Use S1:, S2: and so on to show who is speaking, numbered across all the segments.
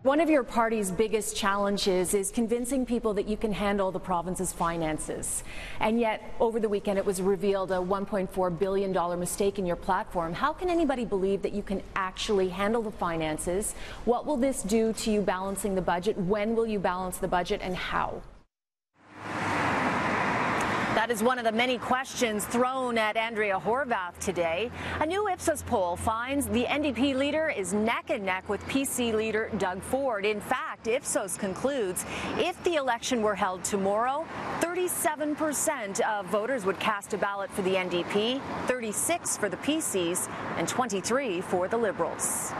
S1: One of your party's biggest challenges is convincing people that you can handle the province's finances. And yet, over the weekend, it was revealed a $1.4 billion mistake in your platform. How can anybody believe that you can actually handle the finances? What will this do to you balancing the budget? When will you balance the budget, and how?
S2: That is one of the many questions thrown at Andrea Horwath today. A new Ipsos poll finds the NDP leader is neck and neck with PC leader Doug Ford. In fact, Ipsos concludes if the election were held tomorrow, 37% of voters would cast a ballot for the NDP, 36% for the PCs, and 23% for the Liberals.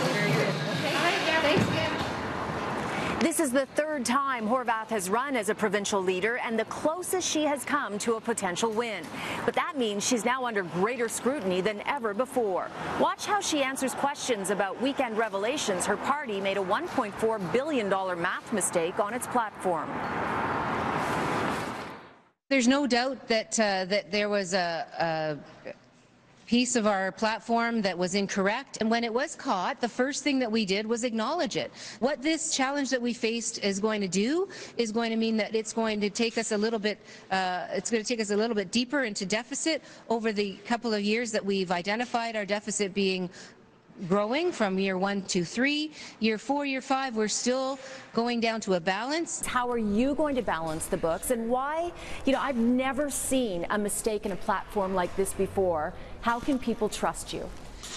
S3: Very good. Okay, thanks again.
S2: This is the third time Horwath has run as a provincial leader and the closest she has come to a potential win. But that means she's now under greater scrutiny than ever before. Watch how she answers questions about weekend revelations her party made a $1.4 billion math mistake on its platform.
S4: There's no doubt that that there was a piece of our platform that was incorrect, and when it was caught, the first thing that we did was acknowledge it. What this challenge that we faced is going to do is going to mean that it's going to take us a little bit deeper into deficit over the couple of years that we've identified our deficit being growing from year 1 to 3. Year 4, year 5, we're still going down to a balance.
S1: How are you going to balance the books, and why? You know, I've never seen a mistake in a platform like this before. How can people trust you?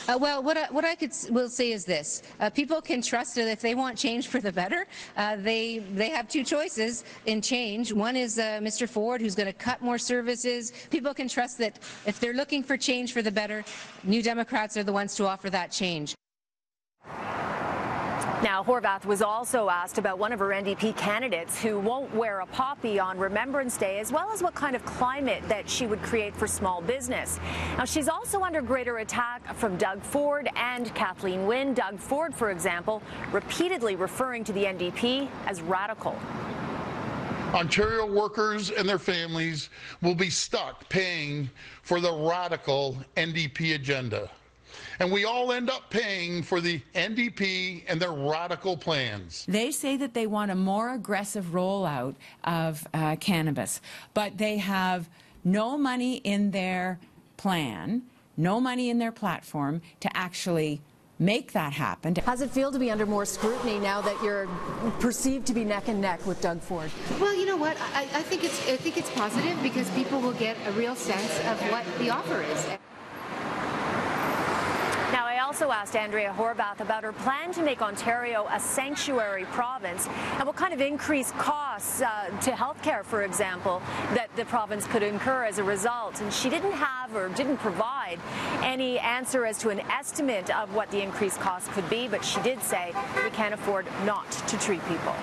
S4: Well, what I will say is this: people can trust that if they want change for the better, they have two choices in change. One is Mr. Ford, who's going to cut more services. People can trust that if they're looking for change for the better, New Democrats are the ones to offer that change.
S2: Now, Horwath was also asked about one of her NDP candidates who won't wear a poppy on Remembrance Day, as well as what kind of climate that she would create for small business. Now, she's also under greater attack from Doug Ford and Kathleen Wynne. Doug Ford, for example, repeatedly referring to the NDP as radical.
S5: Ontario workers and their families will be stuck paying for the radical NDP agenda. And we all end up paying for the NDP and their radical plans.
S6: They say that they want a more aggressive rollout of cannabis, but they have no money in their plan, no money in their platform to actually make that happen.
S1: How's it feel to be under more scrutiny now that you're perceived to be neck and neck with Doug Ford?
S3: Well, you know what? I think it's positive because people will get a real sense of what the offer is.
S2: Now, I also asked Andrea Horwath about her plan to make Ontario a sanctuary province and what kind of increased costs to healthcare, for example, that the province could incur as a result. And she didn't have or didn't provide any answer as to an estimate of what the increased costs could be, but she did say we can't afford not to treat people.